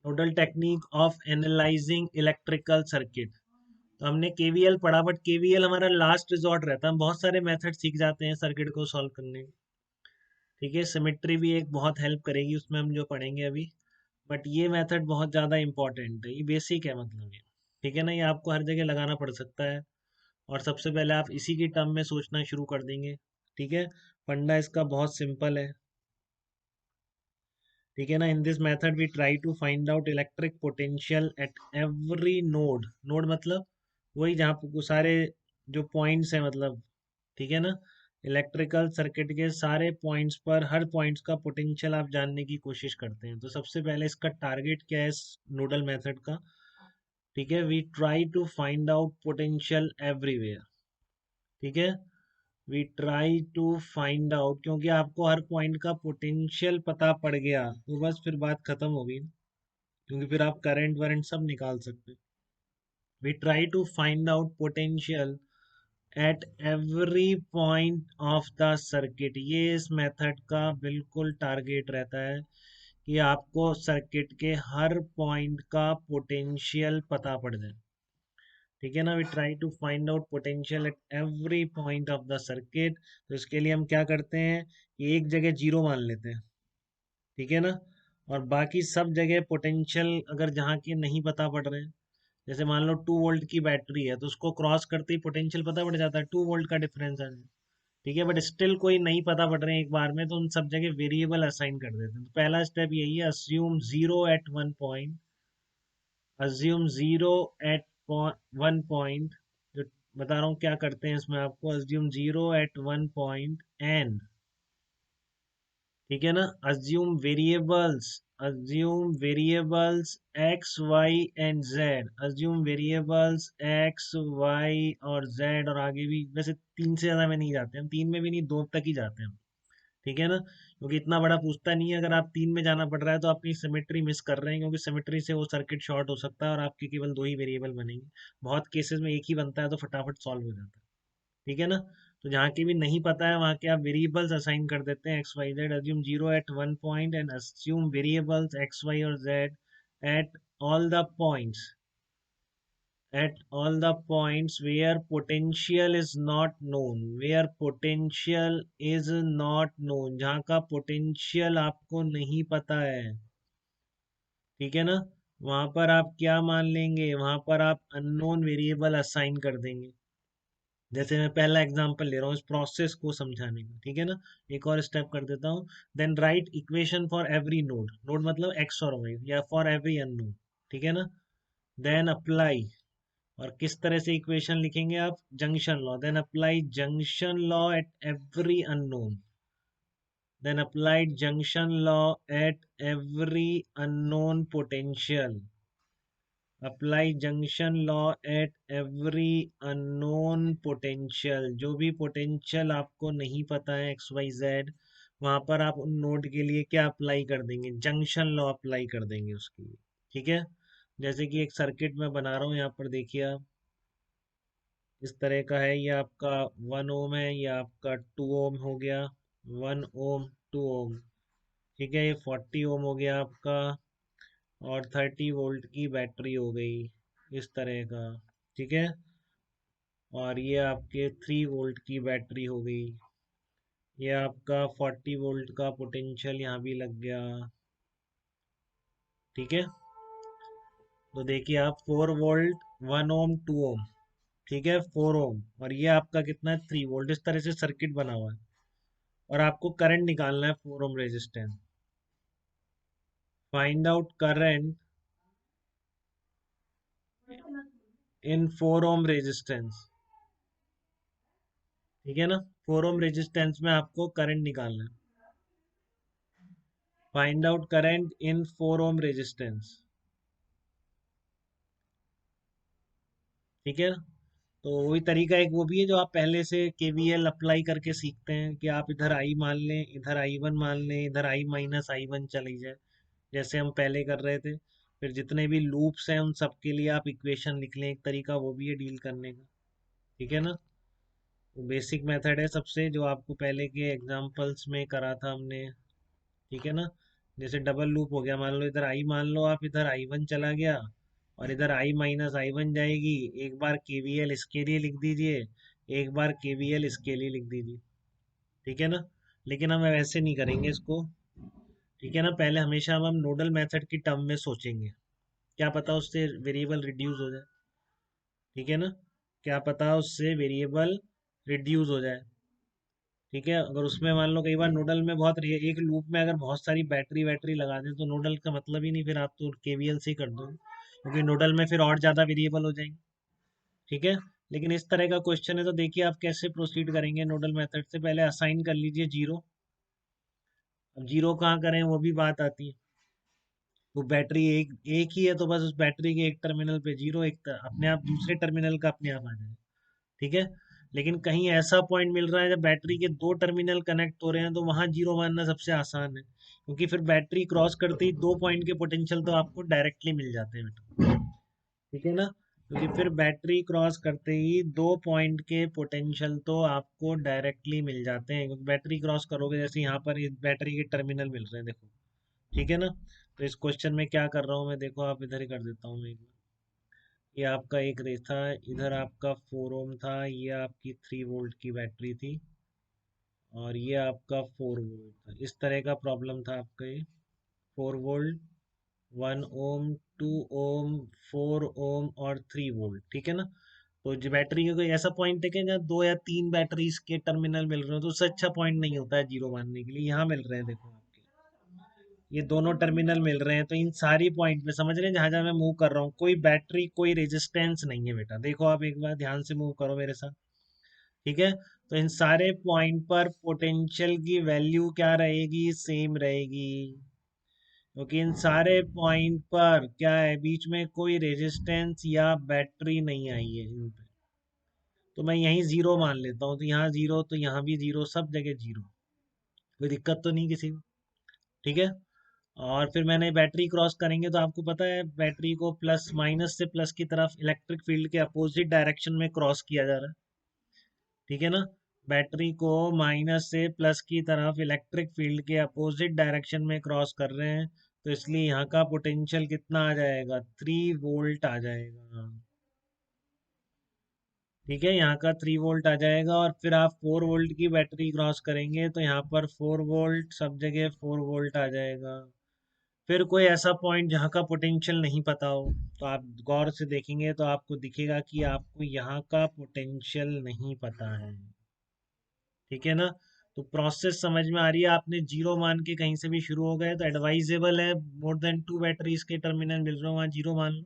Nodal technique of analysing electrical circuit. तो हमने KVL पढ़ा, बट केवीएल हमारा लास्ट रिजॉर्ट रहता है, हम बहुत सारे मेथड सीख जाते हैं सर्किट को सॉल्व करने के। ठीक है, सिमेट्री भी एक बहुत हेल्प करेगी उसमें, हम जो पढ़ेंगे अभी। बट ये मेथड बहुत ज़्यादा इंपॉर्टेंट है, ये बेसिक है मतलब ये। ठीक है ना, ये आपको हर जगह लगाना पड़ सकता है, और सबसे पहले आप इसी की टर्म में सोचना शुरू कर देंगे। ठीक है, फंडा इसका बहुत सिंपल है। ठीक है ना, in this method we try to find out electric potential at every node. Node मतलब वही जहाँ पे सारे जो पॉइंट्स हैं मतलब। ठीक है ना, इलेक्ट्रिकल सर्किट के सारे पॉइंट्स पर हर पॉइंट्स का पोटेंशियल आप जानने की कोशिश करते हैं। तो सबसे पहले इसका टारगेट क्या है इस नोडल मेथड का? ठीक है, we try to find out potential everywhere. ठीक है, we try to find out, क्योंकि आपको हर पॉइंट का पोटेंशियल पता पड़ गया तो बस फिर बात खत्म हो गई, क्योंकि फिर आप करंट वरेंट सब निकाल सकते हैं। We try to find out potential at every point of the circuit. ये इस मेथड का बिल्कुल टारगेट रहता है कि आपको सर्किट के हर पॉइंट का पोटेंशियल पता पड़ जाए। ठीक है ना, we try to find out potential at every point of the circuit. तो इसके लिए हम क्या करते हैं कि एक जगह जीरो मान लेते हैं। ठीक है ना, और बाकी सब जगह पोटेंशियल अगर जहाँ के नहीं पता पड़ रहे हैं, जैसे मान लो 2 वोल्ट की बैटरी है, तो उसको क्रॉस करते ही पोटेंशियल पता पड़ जाता है, 2 वोल्ट का डिफरेंस है। ठीक है, बट स्टिल कोई नहीं पता पड़ रहे हैं एक बार में, तो उन सब जगह वेरिएबल असाइन कर देते हैं। तो पहला स्टेप यही है, assume zero at one point. Assume zero at one point. जो बता रहा हूँ क्या करते हैं इसमें आपको, assume zero at one point and. ठीक है ना, assume variables x y and z. Assume variables x Y और जेड, और आगे भी वैसे तीन से ज्यादा में नहीं जाते हम, तीन में भी नहीं, दो तक ही जाते हैं हम। ठीक है ना, क्योंकि इतना बड़ा पूछता नहीं है। अगर आप तीन में जाना पड़ रहा है तो आप अपनी सिमेट्री मिस कर रहे हैं, क्योंकि सिमेट्री से वो सर्किट शॉर्ट हो सकता है और आपके केवल दो ही वेरिएबल बनेंगे। बहुत केसेस में एक ही बनता है, तो फटाफट सॉल्व हो जाता है। ठीक है ना, तो जहाँ की भी नहीं पता है वहाँ के आप वेरिएबल्स असाइन कर देते हैं, X Y Z. Assume zero at one point and assume variables x Y और Z at all the points, at all the points where potential is not known, where potential is not known, जहाँ का potential आपको नहीं पता है। ठीक है ना, वहां पर आप क्या मान लेंगे, वहां पर आप अननोन वेरिएबल असाइन कर देंगे। जैसे मैं पहला एग्जांपल ले रहा हूँ इस प्रोसेस को समझाने का। ठीक है ना, एक और स्टेप कर देता हूँ। Then write equation for every node. Node मतलब एक्स और वाई, या फॉर एवरी अननोन। ठीक है ना, देन अप्लाई। और किस तरह से इक्वेशन लिखेंगे आप, junction law. Then apply junction law at every unknown. Then applied junction law at every unknown potential. Apply junction law at every unknown potential. जो भी पोटेंशियल आपको नहीं पता है एक्स वाई जेड, वहां पर आप उन नोड के लिए क्या अप्लाई कर देंगे, जंक्शन लॉ अप्लाई कर देंगे उसके लिए। ठीक है, जैसे कि एक सर्किट में बना रहा हूँ यहाँ पर, देखिए आप, इस तरह का है। ये आपका 1 ओम है, ये आपका 2 ओम हो गया। 1 ओम, 2 ओम। ठीक है, ये 40 ओम हो गया आपका, और 30 वोल्ट की बैटरी हो गई इस तरह का। ठीक है, और ये आपके 3 वोल्ट की बैटरी हो गई। ये आपका 40 वोल्ट का पोटेंशियल यहाँ भी लग गया। ठीक है, तो देखिए आप, 4 वोल्ट, 1 ओम, 2 ओम। ठीक है, 4 ओम, और ये आपका कितना है, 3 वोल्ट। इस तरह से सर्किट बना हुआ है, और आपको करंट निकालना है 4 ohm resistance. Find out current in 4 ohm resistance. ठीक है ना, 4 ओम रेजिस्टेंस में आपको करंट निकालना है। Find out current in 4 ohm resistance. ठीक है, तो वही तरीका एक वो भी है जो आप पहले से केवीएल अप्लाई करके सीखते हैं, कि आप इधर आई मान लें, इधर आई वन मान लें, इधर आई माइनस आई वन चली जाए, जैसे हम पहले कर रहे थे। फिर जितने भी लूप्स हैं उन सब के लिए आप इक्वेशन लिख लें, एक तरीका वो भी है डील करने का। ठीक है ना, बेसिक मेथड है सबसे, जो आपको पहले के एग्जाम्पल्स में करा था हमने। ठीक है ना, जैसे डबल लूप हो गया, मान लो इधर आई मान लो आप, इधर I1 चला गया और इधर I-I1 जाएगी। एक बार केवीएल इसके लिए लिख दीजिए, एक बार केवीएल इसके लिए लिख दीजिए। ठीक है ना। लेकिन हम वैसे नहीं करेंगे इसको। ठीक है ना, पहले हमेशा हम नोडल मेथड की टर्म में सोचेंगे। क्या पता उससे वेरिएबल रिड्यूस हो जाए। ठीक है ना, क्या पता उससे वेरिएबल रिड्यूस हो जाए। ठीक है, अगर उसमें मान लो कई बार नोडल में एक लूप में अगर बहुत सारी बैटरी वैटरी लगा दें तो नोडल का मतलब ही नहीं, फिर आप तो केवीएल से ही कर दो, क्योंकि नोडल में फिर और ज़्यादा वेरिएबल हो जाएंगे। ठीक है, लेकिन इस तरह का क्वेश्चन है तो देखिए आप कैसे प्रोसीड करेंगे नोडल मेथड से। पहले असाइन कर लीजिए जीरो। अब जीरो कहाँ करें वो भी बात आती है। वो बैटरी एक एक ही है तो बस उस बैटरी के एक टर्मिनल पे जीरो, अपने आप दूसरे टर्मिनल का अपने आप आ जाए। ठीक है, लेकिन कहीं ऐसा पॉइंट मिल रहा है जब बैटरी के दो टर्मिनल कनेक्ट हो रहे हैं तो वहां जीरो मानना सबसे आसान है, क्योंकि फिर बैटरी क्रॉस करते ही दो पॉइंट के पोटेंशियल तो आपको डायरेक्टली मिल जाते हैं बेटा। ठीक है ना, क्योंकि फिर बैटरी क्रॉस करते ही दो पॉइंट के पोटेंशियल तो आपको डायरेक्टली मिल जाते हैं, क्योंकि बैटरी क्रॉस करोगे, जैसे यहाँ पर इस बैटरी के टर्मिनल मिल रहे हैं देखो। ठीक है ना, तो इस क्वेश्चन में क्या कर रहा हूँ मैं, देखो आप इधर ही कर देता हूँ मैं एक बार। ये आपका एक रेस था, इधर आपका 4 ओम था, ये आपकी 3 वोल्ट की बैटरी थी, और ये आपका 4 वोल्ट था। इस तरह का प्रॉब्लम था आपका ये। 4 वोल्ट, 1 ओम, 2 ओम, 4 ओम और 3 वोल्ट। ठीक है ना, तो जो बैटरी का कोई ऐसा पॉइंट है कि जहाँ दो या तीन बैटरीज के टर्मिनल मिल रहे हो तो उससे अच्छा पॉइंट नहीं होता है जीरो मानने के लिए। यहाँ मिल रहे हैं देखो आपके, ये दोनों टर्मिनल मिल रहे हैं, तो इन सारी पॉइंट पे समझ रहे हैं जहां जहां मैं मूव कर रहा हूँ कोई बैटरी कोई रेजिस्टेंस नहीं है बेटा। देखो आप एक बार ध्यान से मूव करो मेरे साथ। ठीक है, तो इन सारे पॉइंट पर पोटेंशियल की वैल्यू क्या रहेगी, सेम रहेगी, क्योंकि इन सारे पॉइंट पर क्या है, बीच में कोई रेजिस्टेंस या बैटरी नहीं आई है इन पे। तो मैं यहीं जीरो मान लेता हूँ, तो यहाँ जीरो तो यहाँ भी जीरो, सब जगह जीरो। कोई दिक्कत तो नहीं किसी को। ठीक है, और फिर मैंने बैटरी क्रॉस करेंगे तो आपको पता है बैटरी को प्लस माइनस से प्लस की तरफ इलेक्ट्रिक फील्ड के अपोजिट डायरेक्शन में क्रॉस किया जा रहा है। ठीक है ना, बैटरी को माइनस से प्लस की तरफ इलेक्ट्रिक फील्ड के अपोजिट डायरेक्शन में क्रॉस कर रहे हैं, तो इसलिए यहाँ का पोटेंशियल कितना आ जाएगा, 3 वोल्ट आ जाएगा। ठीक है, यहाँ का 3 वोल्ट आ जाएगा, और फिर आप 4 वोल्ट की बैटरी क्रॉस करेंगे तो यहाँ पर 4 वोल्ट, सब जगह 4 वोल्ट आ जाएगा। फिर कोई ऐसा पॉइंट जहाँ का पोटेंशियल नहीं पता हो तो आप गौर से देखेंगे तो आपको दिखेगा कि आपको यहाँ का पोटेंशियल नहीं पता है। ठीक है ना, तो प्रोसेस समझ में आ रही है। आपने जीरो मान के कहीं से भी शुरू हो गए तो एडवाइजेबल है, मोर देन टू बैटरीज के टर्मिनल मिल रहे हो वहाँ जीरो मान लो,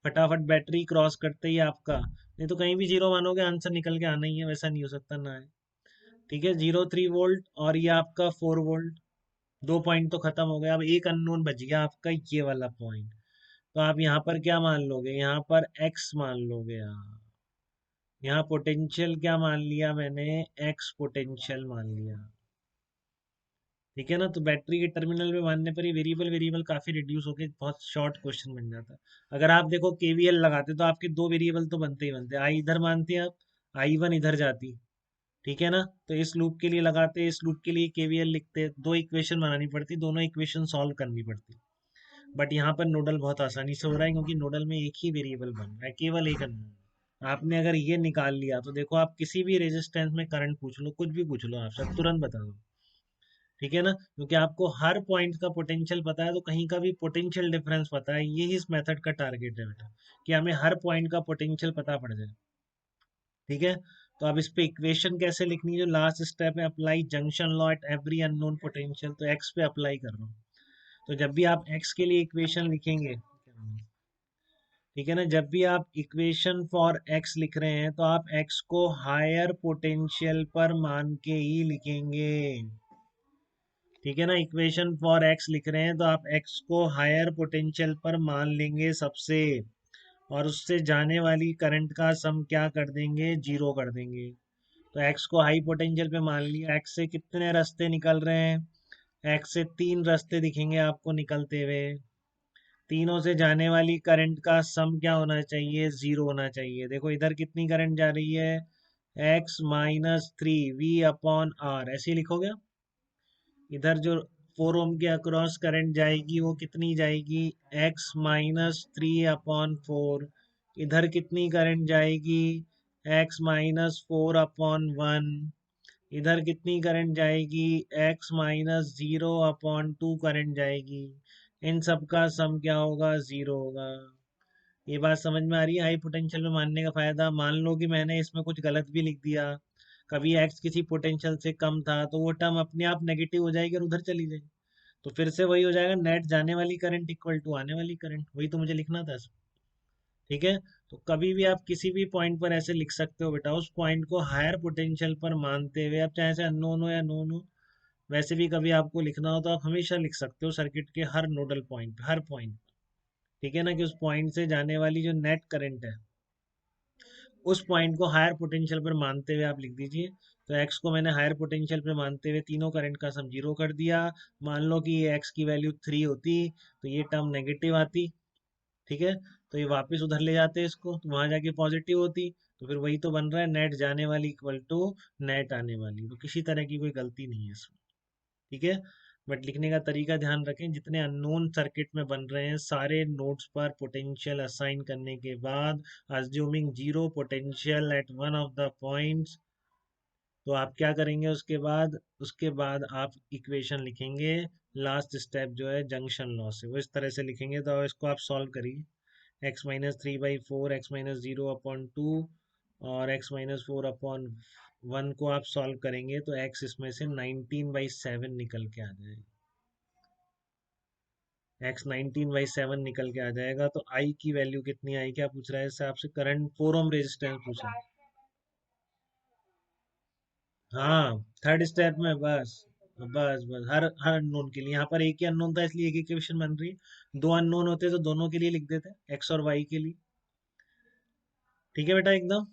फटाफट बैटरी क्रॉस करते ही आपका। नहीं तो कहीं भी जीरो मानोगे आंसर निकल के आना ही है, वैसा नहीं हो सकता ना है। ठीक है, जीरो 3 वोल्ट और ये आपका 4 वोल्ट, दो पॉइंट तो खत्म हो गया। अब एक अननोन बच गया आपका, ये वाला पॉइंट। तो आप यहाँ पर क्या मान लोगे, यहाँ पर एक्स मान लोगे आप। यहाँ पोटेंशियल क्या मान लिया मैंने, एक्स पोटेंशियल मान लिया। ठीक है ना, तो बैटरी के टर्मिनल पे मानने पर ही वेरिएबल वेरिएबल काफी रिड्यूस होके बहुत शॉर्ट क्वेश्चन बन जाता। अगर आप देखो केवीएल लगाते तो आपके दो वेरिएबल तो बनते ही बनते, आई इधर मानते आप, I1 इधर जाती। ठीक है ना, तो इस लूप के लिए लगाते, इस लूप के लिए केवीएल लिखते, दो इक्वेशन बनानी पड़ती, दोनों इक्वेशन सॉल्व करनी पड़ती। बट यहाँ पर नोडल बहुत आसानी से हो रहा है, क्योंकि नोडल में एक ही वेरिएबल बन रहा है, केवल एक अननोन। आपने अगर ये निकाल लिया तो देखो आप किसी भी रेजिस्टेंस में करंट पूछ लो, कुछ भी पूछ लो, आपसे तुरंत बता दो। ठीक है ना, क्योंकि आपको हर पॉइंट का पोटेंशियल पता है, तो कहीं का भी पोटेंशियल डिफरेंस पता है। यही इस मेथड का टारगेट है बेटा, कि हमें हर पॉइंट का पोटेंशियल पता पड़ जाए। ठीक है, तो अब इस पे इक्वेशन कैसे लिखनी है, जो लास्ट स्टेप है, apply junction law at every unknown potential, तो एक्स पे अप्लाई कर रहा हूँ। तो जब भी आप एक्स के लिए इक्वेशन लिखेंगे, ठीक है ना, जब भी आप इक्वेशन फॉर एक्स लिख रहे हैं तो आप एक्स को हायर पोटेंशियल पर मान के ही लिखेंगे। ठीक है ना, इक्वेशन फॉर एक्स लिख रहे हैं तो आप एक्स को हायर पोटेंशियल पर मान लेंगे सबसे, और उससे जाने वाली करंट का सम क्या कर देंगे, जीरो कर देंगे। तो एक्स को हाई पोटेंशियल पे मान लिया, एक्स से कितने रास्ते निकल रहे हैं, एक्स से तीन रास्ते दिखेंगे आपको निकलते हुए। तीनों से जाने वाली करंट का सम क्या होना चाहिए, जीरो होना चाहिए। देखो इधर कितनी करंट जा रही है, x-3 V अपॉन आर, ऐसे ही लिखोगे। इधर जो 4 ओम के अक्रॉस करंट जाएगी, वो कितनी जाएगी, x-3/4। इधर कितनी करंट जाएगी, x-4/1। इधर कितनी करंट जाएगी, x-0/2 करंट जाएगी। इन सब का सम क्या होगा, 0 होगा। ये बात समझ में आ रही है हाई पोटेंशियल में मानने का फायदा। मान लो कि मैंने इसमें कुछ गलत भी लिख दिया, कभी एक्स किसी पोटेंशियल से कम था, तो वो टर्म अपने आप नेगेटिव हो जाएगी और उधर चली जाएगी। तो फिर से वही हो जाएगा, नेट जाने वाली करंट इक्वल टू आने वाली करंट। वही तो मुझे लिखना था इसमें। ठीक है। तो कभी भी आप किसी भी पॉइंट पर ऐसे लिख सकते हो बेटा, उस पॉइंट को हायर पोटेंशियल पर मानते हुए, आप चाहे से अननोन हो या नोन हो, वैसे भी कभी आपको लिखना हो तो आप हमेशा लिख सकते हो सर्किट के हर नोडल पॉइंट पे, हर पॉइंट। ठीक है ना, कि उस पॉइंट से जाने वाली जो नेट करंट है, उस पॉइंट को हायर पोटेंशियल पर मानते हुए आप लिख दीजिए। तो एक्स को मैंने हायर पोटेंशियल पर मानते हुए तीनों करंट का सम 0 कर दिया। मान लो कि ये एक्स की वैल्यू 3 होती, तो ये टर्म नेगेटिव आती। ठीक है। तो ये वापस उधर ले जाते इसको, तो वहां जाके पॉजिटिव होती। तो फिर वही तो बन रहा है, नेट जाने वाली इक्वल टू नेट आने वाली। तो किसी तरह की कोई गलती नहीं है इसमें। ठीक है। बट लिखने का तरीका ध्यान रखें, जितने अननोन सर्किट में बन रहे हैं सारे नोड्स पर पोटेंशियल असाइन करने के बाद, assuming zero potential at one of the points, तो आप क्या करेंगे उसके बाद आप इक्वेशन लिखेंगे। लास्ट स्टेप जो है जंक्शन लॉ से, वो इस तरह से लिखेंगे। तो इसको आप सॉल्व करिए। x-3/4, x-0/2 और x-4/1 को आप सॉल्व करेंगे तो x इसमें से 19/7 निकल के आ जाएगा। x 19/7 निकल के आ जाएगा। तो I की वैल्यू कितनी आई, क्या पूछ रहा है इससे आपसे, करंट 4 ओम रेजिस्टेंस पूछा है। हाँ, थर्ड स्टेप में बस बस बस हर हर अननोन के लिए, यहाँ पर एक ही अननोन था इसलिए एक इक्वेशन बन रही है। दो अननोन होते तो दोनों के लिए लिख देते, एक्स और वाई के लिए। ठीक है बेटा एकदम।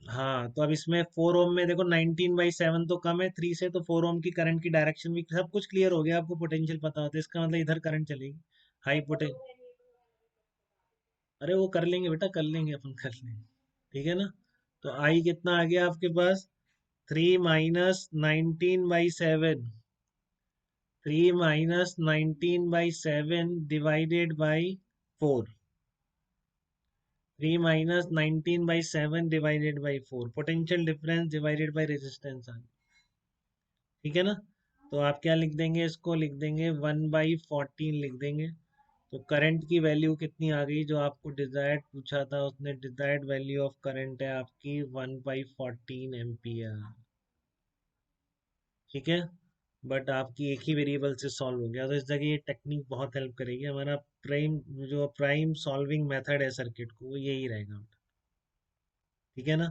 हाँ, तो अब इसमें 4 ओम में देखो 19/7 तो कम है 3 से, तो 4 ओम की करंट की डायरेक्शन भी सब कुछ क्लियर हो गया, आपको पोटेंशियल पता होता है, इसका मतलब इधर करंट चलेगी हाई पोटें। अरे वो कर लेंगे बेटा, कर लेंगे अपन, कर लेंगे। ठीक है ना। तो आई कितना आ गया आपके पास, 3-19/7, 3-19/7 divided by 4, 3-19/7 potential difference divided by resistance आ गया। ठीक है ना। तो आप क्या लिख देंगे, इसको लिख देंगे 1/14 लिख देंगे। तो करंट की वैल्यू कितनी आ गई, जो आपको डिजायर्ड पूछा था उसने, डिजायर्ड वैल्यू ऑफ करंट है आपकी 1/14 एम्पियर। ठीक है। बट आपकी एक ही वेरिएबल से सॉल्व हो गया, तो इस जगह ये टेक्निक बहुत हेल्प करेगी। हमारा प्राइम सॉल्विंग मेथड है सर्किट को, वो यही रहेगा। ठीक है ना।